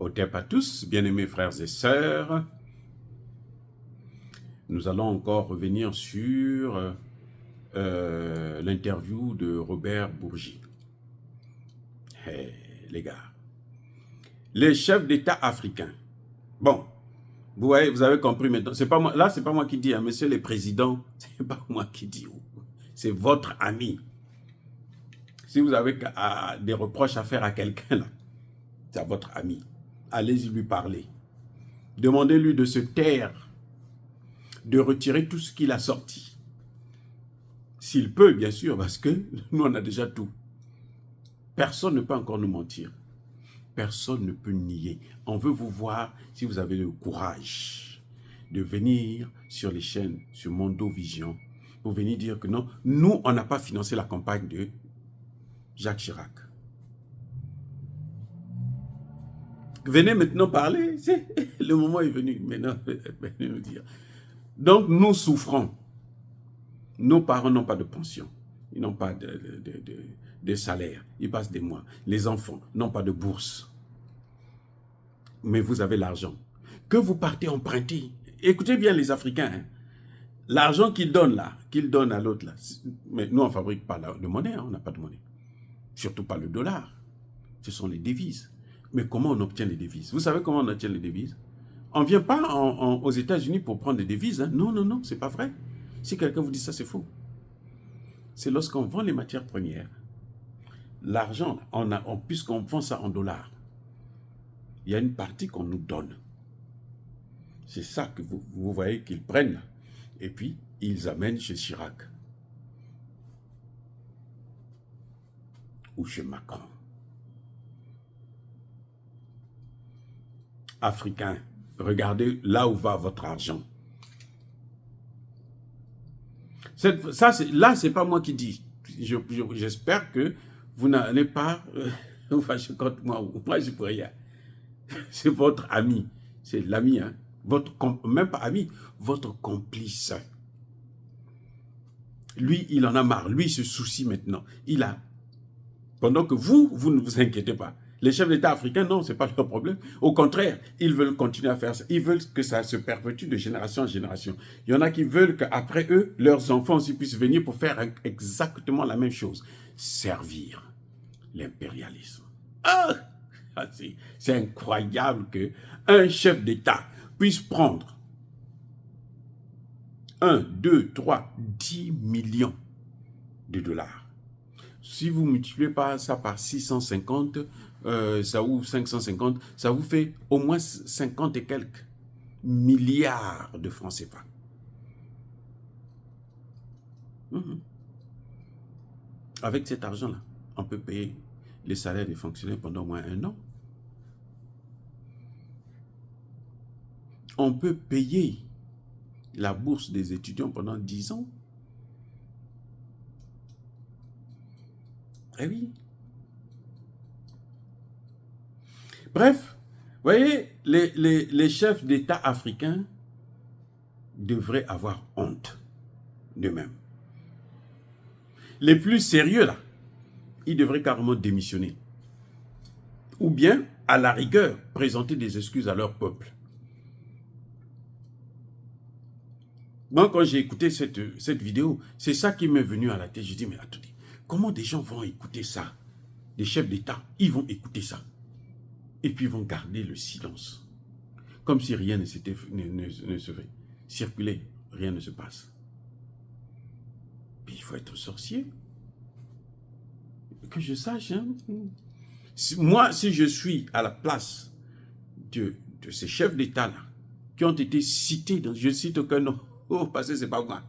Otep à tous, bien-aimés frères et sœurs. Nous allons encore revenir sur l'interview de Robert Bourgi. Hey, les gars, les chefs d'État africains. Bon, vous voyez, vous avez compris maintenant. C'est pas moi, là, c'est pas moi qui dis, hein, monsieur le président, c'est pas moi qui dis. C'est votre ami. Si vous avez des reproches à faire à quelqu'un, là, c'est à votre ami. Allez-y lui parler. Demandez-lui de se taire, de retirer tout ce qu'il a sorti. S'il peut, bien sûr, parce que nous, on a déjà tout. Personne ne peut encore nous mentir. Personne ne peut nier. On veut vous voir si vous avez le courage de venir sur les chaînes, sur Mondo Vision, pour venir dire que non, nous, on n'a pas financé la campagne de Jacques Chirac. Venez maintenant parler. Le moment est venu. Maintenant, venez nous dire. Donc, nous souffrons. Nos parents n'ont pas de pension. Ils n'ont pas de salaire. Ils passent des mois. Les enfants n'ont pas de bourse. Mais vous avez l'argent. Que vous partez emprunter. Écoutez bien les Africains. Hein. L'argent qu'ils donnent là, qu'ils donnent à l'autre là. Mais nous, on ne fabrique pas de monnaie. Hein, on n'a pas de monnaie. Surtout pas le dollar. Ce sont les devises. Mais comment on obtient les devises? Vous savez comment on obtient les devises? On ne vient pas aux États-Unis pour prendre des devises. Hein. Non, non, non, c'est pas vrai. Si quelqu'un vous dit ça, c'est faux. C'est lorsqu'on vend les matières premières, l'argent, puisqu'on vend ça en dollars, il y a une partie qu'on nous donne. C'est ça que vous voyez qu'ils prennent. Et puis, ils amènent chez Chirac. Ou chez Macron. Africains, regardez là où va votre argent. Là, ce n'est pas moi qui dis. J'espère que vous n'allez pas vous fâcher contre moi. Moi, je ne peux rien. C'est votre ami. C'est l'ami, hein. Même pas ami, votre complice. Lui, il en a marre. Lui, il se soucie maintenant. Pendant que vous ne vous inquiétez pas. Les chefs d'État africains, non, ce n'est pas leur problème. Au contraire, ils veulent continuer à faire ça. Ils veulent que ça se perpétue de génération en génération. Il y en a qui veulent qu'après eux, leurs enfants aussi puissent venir pour faire exactement la même chose. Servir l'impérialisme. Ah, c'est incroyable qu'un chef d'État puisse prendre 1, 2, 3, 10 millions de dollars. Si vous multipliez ça par 650, ça ouvre 550, ça vous fait au moins 50 et quelques milliards de francs CFA. Avec cet argent-là, on peut payer les salaires des fonctionnaires pendant au moins 1 an. On peut payer la bourse des étudiants pendant 10 ans. Eh oui. Bref, vous voyez, les chefs d'État africains devraient avoir honte d'eux-mêmes. Les plus sérieux, là, ils devraient carrément démissionner. Ou bien, à la rigueur, présenter des excuses à leur peuple. Moi, quand j'ai écouté cette vidéo, c'est ça qui m'est venu à la tête. Je dis, mais attendez, comment des gens vont écouter ça? Des chefs d'État, ils vont écouter ça. Et puis ils vont garder le silence. Comme si rien ne se fait circuler, rien ne se passe. Puis il faut être sorcier. Que je sache, hein. Moi, si je suis à la place de ces chefs d'État-là, qui ont été cités, je ne cite aucun nom, parce que ce n'est pas moi.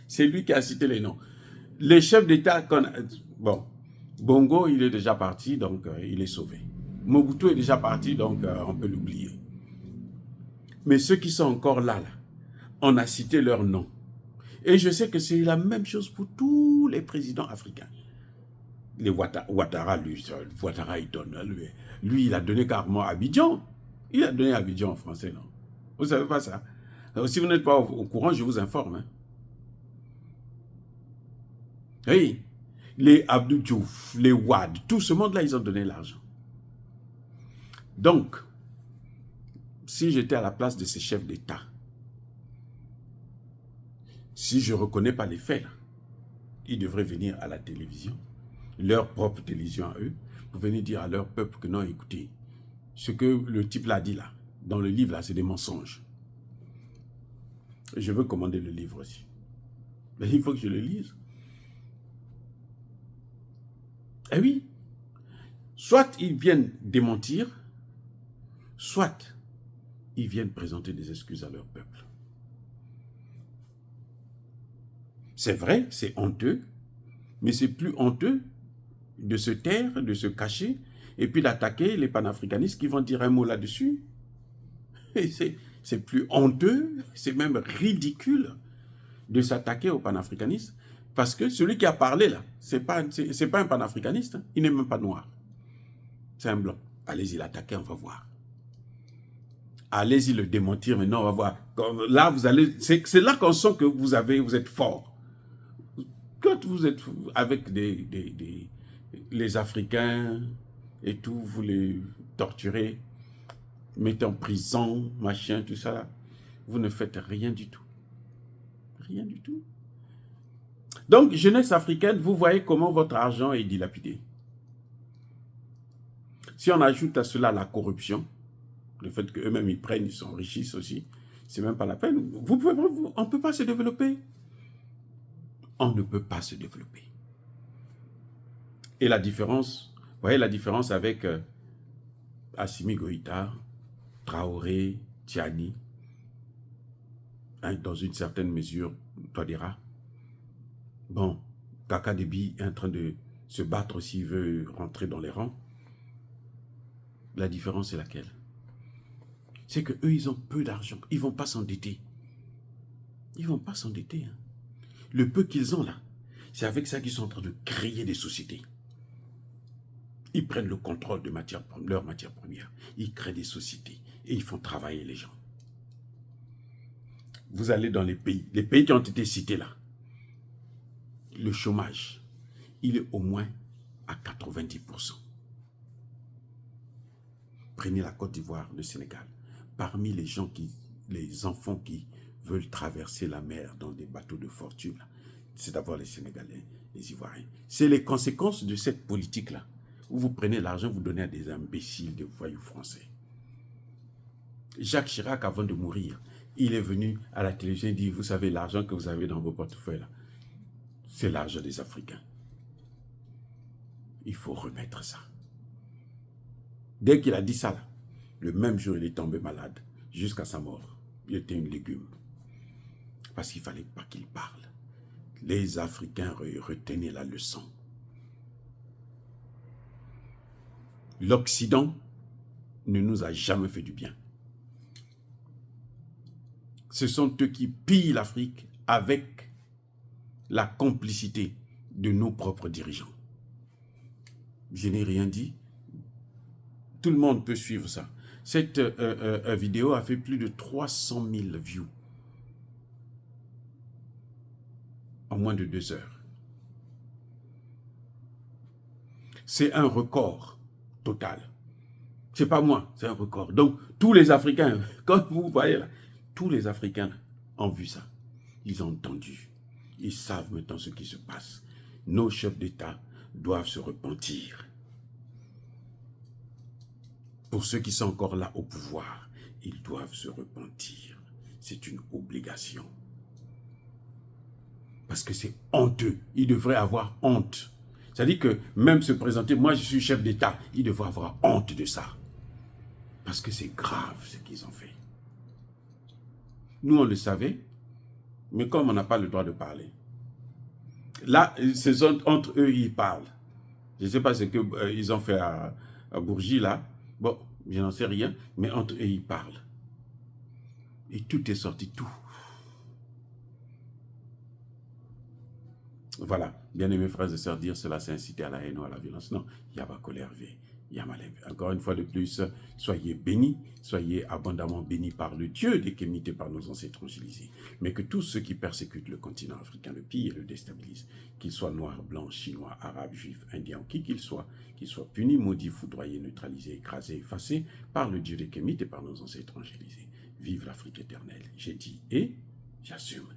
C'est lui qui a cité les noms. Les chefs d'État, bon, Bongo, il est déjà parti, donc il est sauvé. Mobutu est déjà parti, donc on peut l'oublier. Mais ceux qui sont encore là, on a cité leurs noms. Et je sais que c'est la même chose pour tous les présidents africains. Les Ouattara, Ouattara, il donne. Lui, il a donné carrément Abidjan. Il a donné Abidjan en français, non? Vous ne savez pas ça? Alors, si vous n'êtes pas au courant, je vous informe. Hein. Oui, les Abdou Diouf, les Wad, tout ce monde-là, ils ont donné l'argent. Donc, si j'étais à la place de ces chefs d'État, si je ne reconnais pas les faits, là, ils devraient venir à la télévision, leur propre télévision à eux, pour venir dire à leur peuple que non, écoutez, ce que le type là dit là, dans le livre là, c'est des mensonges. Je veux commander le livre aussi. Mais il faut que je le lise. Eh oui, soit ils viennent démentir, soit ils viennent présenter des excuses à leur peuple. C'est vrai, c'est honteux, mais c'est plus honteux de se taire, de se cacher, et puis d'attaquer les panafricanistes qui vont dire un mot là-dessus. C'est plus honteux, c'est même ridicule de s'attaquer aux panafricanistes, parce que celui qui a parlé là, c'est pas un panafricaniste, hein. Il n'est même pas noir. C'est un blanc. Allez-y l'attaquer, on va voir. Allez-y le démentir, maintenant on va voir. Là, vous allez, c'est là qu'on sent que vous êtes fort. Quand vous êtes avec les Africains et tout, vous les torturez, mettez en prison, machin, tout ça, là, vous ne faites rien du tout. Rien du tout. Donc, jeunesse africaine, vous voyez comment votre argent est dilapidé. Si on ajoute à cela la corruption, le fait qu'eux-mêmes ils prennent, ils s'enrichissent aussi, c'est même pas la peine. On ne peut pas se développer. On ne peut pas se développer. Et la différence, vous voyez la différence avec Assimi Goïta, Traoré, Tiani, hein, dans une certaine mesure, Touadéra. Bon, Kaka Déby est en train de se battre s'il veut rentrer dans les rangs. La différence est laquelle? C'est qu'eux, ils ont peu d'argent. Ils ne vont pas s'endetter. Ils ne vont pas s'endetter. Hein. Le peu qu'ils ont là, c'est avec ça qu'ils sont en train de créer des sociétés. Ils prennent le contrôle de leurs matières premières. Ils créent des sociétés et ils font travailler les gens. Vous allez dans les pays qui ont été cités là. Le chômage, il est au moins à 90%. Prenez la Côte d'Ivoire, le Sénégal. Parmi les enfants qui veulent traverser la mer dans des bateaux de fortune, c'est d'avoir les Sénégalais, les Ivoiriens. C'est les conséquences de cette politique-là, où vous prenez l'argent, vous donnez à des imbéciles, des voyous français. Jacques Chirac, avant de mourir, il est venu à la télévision et dit, vous savez, l'argent que vous avez dans vos portefeuilles, là, c'est l'argent des Africains. Il faut remettre ça. Dès qu'il a dit ça, là, le même jour, il est tombé malade, jusqu'à sa mort. Il était une légume. Parce qu'il ne fallait pas qu'il parle. Les Africains retenaient la leçon. L'Occident ne nous a jamais fait du bien. Ce sont eux qui pillent l'Afrique avec la complicité de nos propres dirigeants. Je n'ai rien dit. Tout le monde peut suivre ça. Cette vidéo a fait plus de 300 000 views en moins de 2 heures. C'est un record total. C'est pas moi, c'est un record. Donc, tous les Africains, comme vous voyez là, tous les Africains ont vu ça. Ils ont entendu. Ils savent maintenant ce qui se passe. Nos chefs d'État doivent se repentir. Pour ceux qui sont encore là au pouvoir, ils doivent se repentir. C'est une obligation. Parce que c'est honteux. Ils devraient avoir honte. C'est-à-dire que même se présenter, moi je suis chef d'État, ils devraient avoir honte de ça. Parce que c'est grave ce qu'ils ont fait. Nous on le savait, mais comme on n'a pas le droit de parler. Là, c'est entre eux, ils parlent. Je ne sais pas ce qu'ils ont fait à Bourgie là. Bon, je n'en sais rien, mais entre eux, ils parlent. Et tout est sorti, tout. Voilà, bien aimés frères et sœurs, dire cela c'est inciter à la haine ou à la violence. Non, Yabakole Hervé, Yamalem. Encore une fois de plus, soyez bénis, soyez abondamment bénis par le Dieu des Kémites et par nos ancêtres angelisés. Mais que tous ceux qui persécutent le continent africain, le pillent et le déstabilisent, qu'ils soient noirs, blancs, chinois, arabes, juifs, indiens, qui qu'ils soient punis, maudits, foudroyés, neutralisés, écrasés, effacés par le Dieu des Kémites et par nos ancêtres angelisés. Vive l'Afrique éternelle. J'ai dit et j'assume.